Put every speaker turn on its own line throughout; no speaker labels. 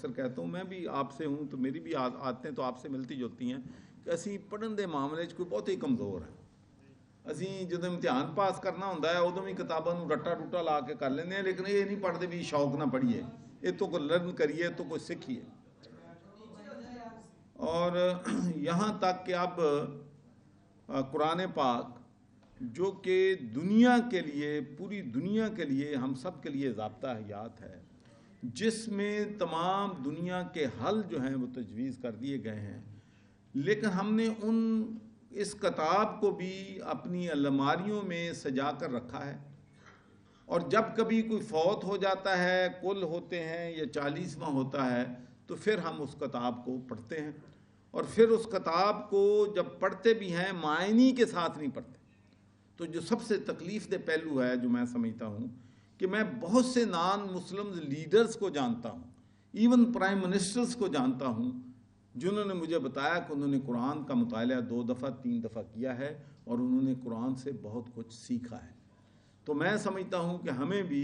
اکثر کہتا ہوں, میں بھی آپ سے ہوں تو میری بھی عادتیں تو آپ سے ملتی جلتی ہیں کہ اسی پڑھن دے معاملے کوئی بہت ہی کمزور ہے. اسی جدوں امتحان پاس کرنا ہوتا ہے ادوں بھی کتاباں رٹا ٹوٹا لا کے کر لینے ہیں, لیکن یہ نہیں پڑھتے بھی شوق نہ پڑھیے, یہ تو کوئی لرن کریے تو کوئی سیکھیے. اور یہاں تک کہ اب قرآن پاک جو کہ دنیا کے لیے, پوری دنیا کے لیے, ہم سب کے لیے ضابطہ حیات ہے, جس میں تمام دنیا کے حل جو ہیں وہ تجویز کر دیے گئے ہیں, لیکن ہم نے اس کتاب کو بھی اپنی الماریوں میں سجا کر رکھا ہے. اور جب کبھی کوئی فوت ہو جاتا ہے, کل ہوتے ہیں یا 40واں ہوتا ہے, تو پھر ہم اس کتاب کو پڑھتے ہیں. اور پھر اس کتاب کو جب پڑھتے بھی ہیں معنی کے ساتھ نہیں پڑھتے. تو جو سب سے تکلیف دہ پہلو ہے جو میں سمجھتا ہوں کہ میں بہت سے نان مسلم لیڈرز کو جانتا ہوں, ایون پرائم منسٹرز کو جانتا ہوں, جنہوں نے مجھے بتایا کہ انہوں نے قرآن کا مطالعہ 2 دفعہ 3 دفعہ کیا ہے اور انہوں نے قرآن سے بہت کچھ سیکھا ہے. تو میں سمجھتا ہوں کہ ہمیں بھی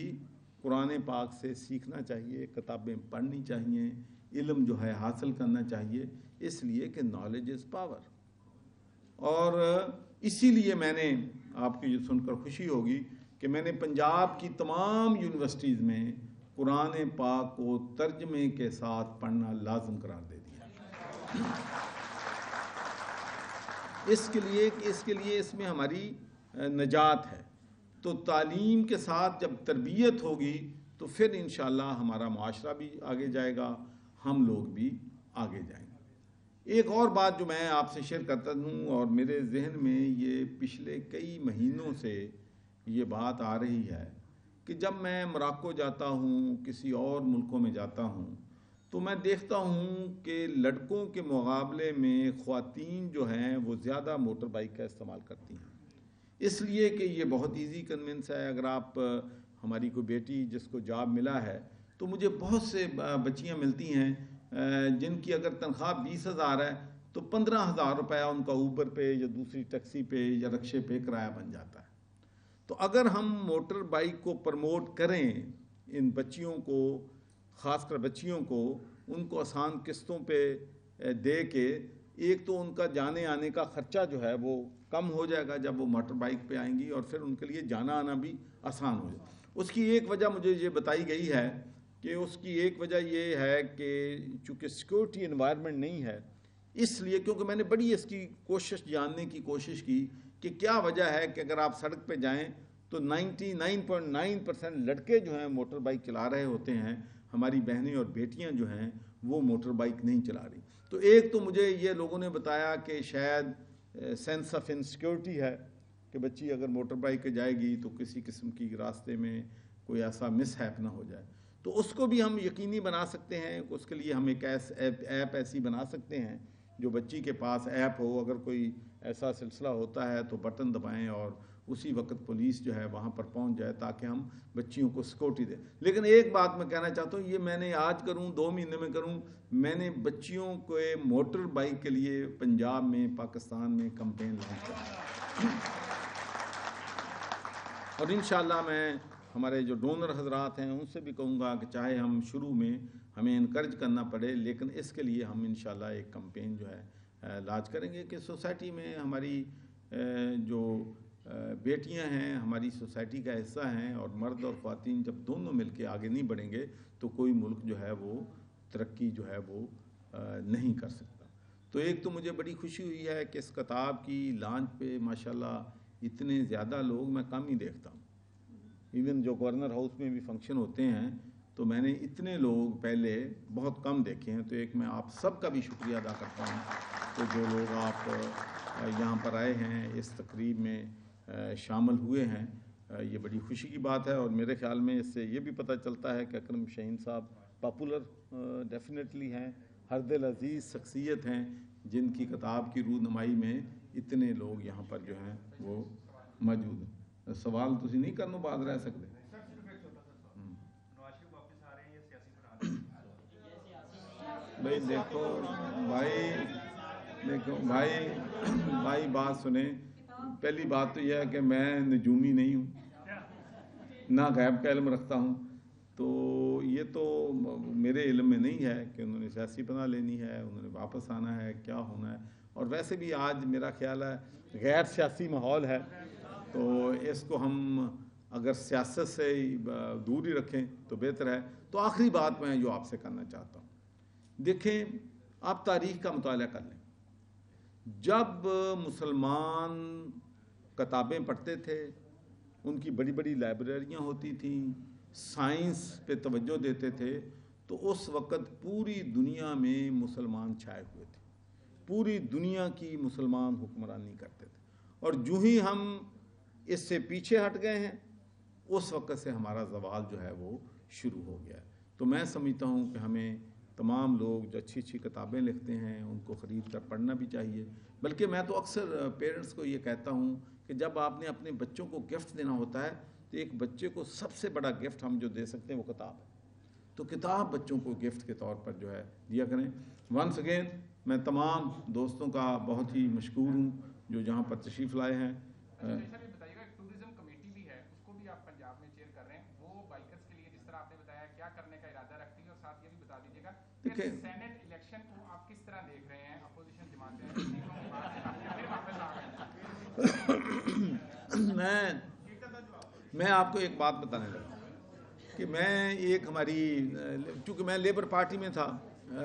قرآن پاک سے سیکھنا چاہیے, کتابیں پڑھنی چاہیے, علم جو ہے حاصل کرنا چاہیے, اس لیے کہ نالج از پاور. اور اسی لیے میں نے, آپ کو یہ سن کر خوشی ہوگی کہ میں نے پنجاب کی تمام یونیورسٹیز میں قرآن پاک کو ترجمے کے ساتھ پڑھنا لازم قرار دے دیا. اس کے لیے کہ اس میں ہماری نجات ہے. تو تعلیم کے ساتھ جب تربیت ہوگی تو پھر انشاءاللہ ہمارا معاشرہ بھی آگے جائے گا, ہم لوگ بھی آگے جائیں گے. ایک اور بات جو میں آپ سے شیئر کرتا ہوں, اور میرے ذہن میں یہ پچھلے کئی مہینوں سے یہ بات آ رہی ہے کہ جب میں موراکو جاتا ہوں, کسی اور ملکوں میں جاتا ہوں, تو میں دیکھتا ہوں کہ لڑکوں کے مقابلے میں خواتین جو ہیں وہ زیادہ موٹر بائک کا استعمال کرتی ہیں. اس لیے کہ یہ بہت ایزی کنوینس ہے. اگر آپ, ہماری کوئی بیٹی جس کو جاب ملا ہے, تو مجھے بہت سے بچیاں ملتی ہیں جن کی اگر تنخواہ 20,000 ہے تو 15,000 روپیہ ان کا اوبر پہ یا دوسری ٹیکسی پہ یا رکشے پہ کرایہ بن جاتا ہے. تو اگر ہم موٹر بائک کو پروموٹ کریں, ان بچیوں کو, خاص کر بچیوں کو, ان کو آسان قسطوں پہ دے کے, ایک تو ان کا جانے آنے کا خرچہ جو ہے وہ کم ہو جائے گا جب وہ موٹر بائک پہ آئیں گی, اور پھر ان کے لیے جانا آنا بھی آسان ہو جائے. اس کی ایک وجہ مجھے یہ بتائی گئی ہے کہ اس کی ایک وجہ یہ ہے کہ چونکہ سیکورٹی انوائرمنٹ نہیں ہے, اس لیے, کیونکہ میں نے بڑی اس کی کوشش جاننے کی کوشش کی کہ کیا وجہ ہے کہ اگر آپ سڑک پہ جائیں تو 99.9% لڑکے جو ہیں موٹر بائک چلا رہے ہوتے ہیں, ہماری بہنیں اور بیٹیاں جو ہیں وہ موٹر بائک نہیں چلا رہی. تو ایک تو مجھے یہ لوگوں نے بتایا کہ شاید سینس آف انسیکیورٹی ہے کہ بچی اگر موٹر بائک پہ جائے گی تو کسی قسم کی راستے میں کوئی ایسا مس ہیپ نہ ہو جائے. تو اس کو بھی ہم یقینی بنا سکتے ہیں. اس کے لیے ہم ایک ایپ ایسی بنا سکتے ہیں جو بچی کے پاس ایپ ہو, اگر کوئی ایسا سلسلہ ہوتا ہے تو بٹن دبائیں اور اسی وقت پولیس جو ہے وہاں پر پہنچ جائے, تاکہ ہم بچیوں کو سیکورٹی دیں. لیکن ایک بات میں کہنا چاہتا ہوں, یہ میں نے آج کروں 2 مہینے میں کروں, میں نے بچیوں کو موٹر بائک کے لیے پنجاب میں, پاکستان میں کمپین لانچ کرا. اور انشاءاللہ میں ہمارے جو ڈونر حضرات ہیں ان سے بھی کہوں گا کہ چاہے ہم شروع میں ہمیں انکریج کرنا پڑے, لیکن اس کے لیے ہم انشاءاللہ ایک کمپین جو ہے لانچ کریں گے کہ سوسائٹی میں ہماری جو بیٹیاں ہیں ہماری سوسائٹی کا حصہ ہیں, اور مرد اور خواتین جب دونوں مل کے آگے نہیں بڑھیں گے تو کوئی ملک جو ہے وہ ترقی جو ہے وہ نہیں کر سکتا. تو ایک تو مجھے بڑی خوشی ہوئی ہے کہ اس کتاب کی لانچ پہ ماشاءاللہ اتنے زیادہ لوگ میں کم ہی دیکھتا ہوں. ایون جو گورنر ہاؤس میں بھی فنکشن ہوتے ہیں تو میں نے اتنے لوگ پہلے بہت کم دیکھے ہیں. تو ایک میں آپ سب کا بھی شکریہ ادا کرتا ہوں کہ جو لوگ آپ یہاں پر آئے ہیں, اس تقریب میں شامل ہوئے ہیں, یہ بڑی خوشی کی بات ہے. اور میرے خیال میں اس سے یہ بھی پتہ چلتا ہے کہ اکرم شاہین صاحب پاپولر ڈیفینیٹلی ہیں, ہر دل عزیز شخصیت ہیں, جن کی کتاب کی رونمائی میں اتنے لوگ یہاں پر جو ہیں وہ موجود ہیں. سوال تسی نہیں کرنا بعد رہ سکتے. بھائی دیکھو بھائی بات سنیں. پہلی بات تو یہ ہے کہ میں نجومی نہیں ہوں, نہ غیب کا علم رکھتا ہوں. تو یہ تو میرے علم میں نہیں ہے کہ انہوں نے سیاسی پناہ لینی ہے، انہوں نے واپس آنا ہے، کیا ہونا ہے. اور ویسے بھی آج میرا خیال ہے غیر سیاسی ماحول ہے، تو اس کو ہم اگر سیاست سے دور ہی رکھیں تو بہتر ہے. تو آخری بات میں جو آپ سے کرنا چاہتا ہوں، دیکھیں آپ تاریخ کا مطالعہ کر لیں. جب مسلمان کتابیں پڑھتے تھے، ان کی بڑی بڑی لائبریریاں ہوتی تھیں، سائنس پہ توجہ دیتے تھے، تو اس وقت پوری دنیا میں مسلمان چھائے ہوئے تھے، پوری دنیا کی مسلمان حکمرانی کرتے تھے. اور جو ہی ہم اس سے پیچھے ہٹ گئے ہیں، اس وقت سے ہمارا زوال جو ہے وہ شروع ہو گیا ہے. تو میں سمجھتا ہوں کہ ہمیں تمام لوگ جو اچھی اچھی کتابیں لکھتے ہیں ان کو خرید کر پڑھنا بھی چاہیے. بلکہ میں تو اکثر پیرنٹس کو یہ کہتا ہوں کہ جب آپ نے اپنے بچوں کو گفٹ دینا ہوتا ہے تو ایک بچے کو سب سے بڑا گفٹ ہم جو دے سکتے ہیں وہ کتاب ہے. تو کتاب بچوں کو گفٹ کے طور پر جو ہے دیا کریں. ونس اگین میں تمام دوستوں کا بہت ہی مشکور ہوں جو یہاں پر تشریف لائے ہیں.
بتائیے گا ٹورزم کمیٹی بھی ہے، اس کو بھی آپ پنجاب میں چیئر کر رہے ہیں، وہ بائکرز کے لیے جس طرح آپ نے بتایا کیا کرنے کا ارادہ رکھتی ہے، اور ساتھ یہ بھی بتا دیجیے گا کہ سینٹ الیکشن کو آپ کس طرح دیکھ رہے ہیں؟ اپوزیشن جماعتیں پھر واپس آ گئے.
میں آپ کو ایک بات بتانے لگا کہ میں ایک ہماری، چونکہ میں لیبر پارٹی میں تھا،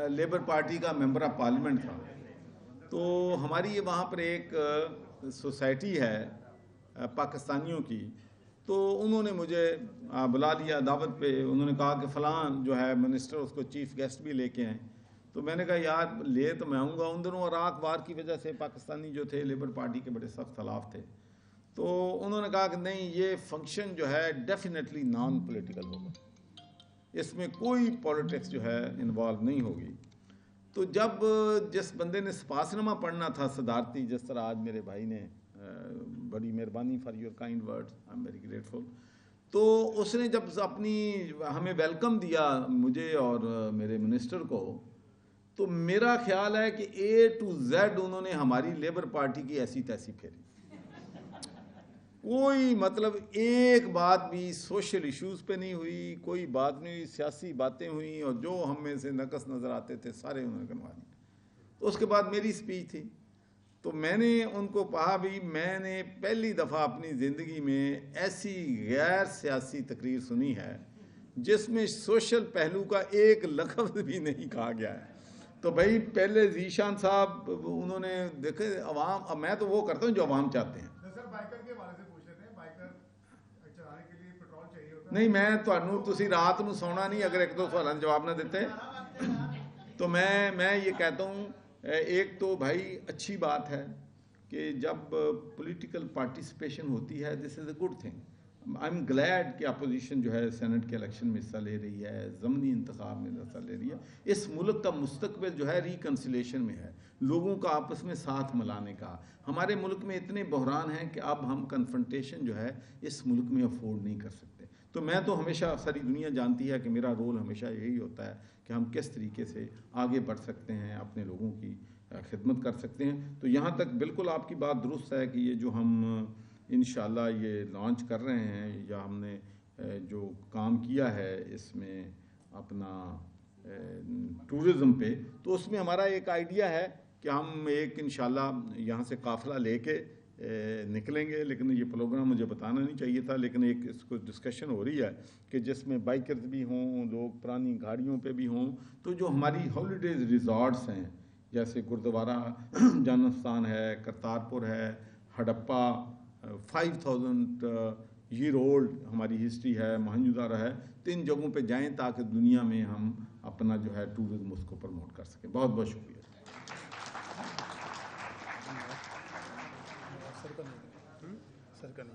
لیبر پارٹی کا ممبر آف پارلیمنٹ تھا، تو ہماری یہ وہاں پر ایک سوسائٹی ہے پاکستانیوں کی. تو انہوں نے مجھے بلا لیا دعوت پہ، انہوں نے کہا کہ فلاں جو ہے منسٹر اس کو چیف گیسٹ بھی لے کے آئیں. تو میں نے کہا یار لے تو میں آؤں گا. ان دنوں عراق وار کی وجہ سے پاکستانی جو تھے لیبر پارٹی کے بڑے سخت خلاف تھے. تو انہوں نے کہا کہ نہیں، یہ فنکشن جو ہے ڈیفینیٹلی نان پولیٹیکل ہوگا، اس میں کوئی پولیٹکس جو ہے انوالو نہیں ہوگی. تو جب جس بندے نے سپاسنامہ پڑھنا تھا صدارتی، جس طرح آج میرے بھائی نے، بڑی مہربانی for your kind words, I am very grateful. تو اس نے جب اپنی ہمیں ویلکم دیا مجھے اور میرے منسٹر کو، تو میرا خیال ہے کہ اے ٹو زیڈ انہوں نے ہماری لیبر پارٹی کی ایسی تیسی پھیری. کوئی مطلب ایک بات بھی سوشل ایشوز پہ نہیں ہوئی، کوئی بات نہیں ہوئی، سیاسی باتیں ہوئیں، اور جو ہم میں سے نقص نظر آتے تھے سارے انہوں نے گنوا دیے. تو اس کے بعد میری اسپیچ تھی، تو میں نے ان کو کہا بھی میں نے پہلی دفعہ اپنی زندگی میں ایسی غیر سیاسی تقریر سنی ہے جس میں سوشل پہلو کا ایک لفظ بھی نہیں کہا گیا ہے. تو بھائی پہلے ذیشان صاحب انہوں نے دیکھے عوام، میں تو وہ کرتا ہوں جو عوام چاہتے ہیں. نہیں، میں تسی رات نو سونا نہیں اگر ایک دو سوالوں کا جواب نہ دیتے. تو میں یہ کہتا ہوں، ایک تو بھائی اچھی بات ہے کہ جب پولیٹیکل پارٹیسپیشن ہوتی ہے، this is a good thing. I am glad کہ اپوزیشن جو ہے سینٹ کے الیکشن میں حصہ لے رہی ہے، ضمنی انتخاب میں حصہ لے رہی ہے. اس ملک کا مستقبل جو ہے ریکنسیلیشن میں ہے، لوگوں کا آپس میں ساتھ ملانے کا. ہمارے ملک میں اتنے بحران ہیں کہ اب ہم کنفرنٹیشن جو ہے اس ملک میں افورڈ نہیں کر سکتے. تو میں تو ہمیشہ، ساری دنیا جانتی ہے کہ میرا رول ہمیشہ یہی ہوتا ہے کہ ہم کس طریقے سے آگے بڑھ سکتے ہیں، اپنے لوگوں کی خدمت کر سکتے ہیں. تو یہاں تک بالکل آپ کی بات درست ہے کہ یہ جو ہم انشاءاللہ یہ لانچ کر رہے ہیں، یا ہم نے جو کام کیا ہے اس میں اپنا ٹورزم پہ، تو اس میں ہمارا ایک آئیڈیا ہے کہ ہم ایک انشاءاللہ یہاں سے قافلہ لے کے نکلیں گے. لیکن یہ پروگرام مجھے بتانا نہیں چاہیے تھا، لیکن ایک اس کو ڈسکشن ہو رہی ہے کہ جس میں بائکرز بھی ہوں، لوگ پرانی گاڑیوں پہ بھی ہوں. تو جو ہماری ہالیڈیز ریزارٹس ہیں جیسے گردوارہ جانستان ہے، کرتارپور ہے، ہڑپا، 5000 year old ہماری ہسٹری ہے، موہنجو-داڑو ہے. تو ان جگہوں پہ جائیں تاکہ دنیا میں ہم اپنا جو ہے ٹورزم اس کو پروموٹ کر سکیں. بہت بہت شکریہ. سر کا نہیں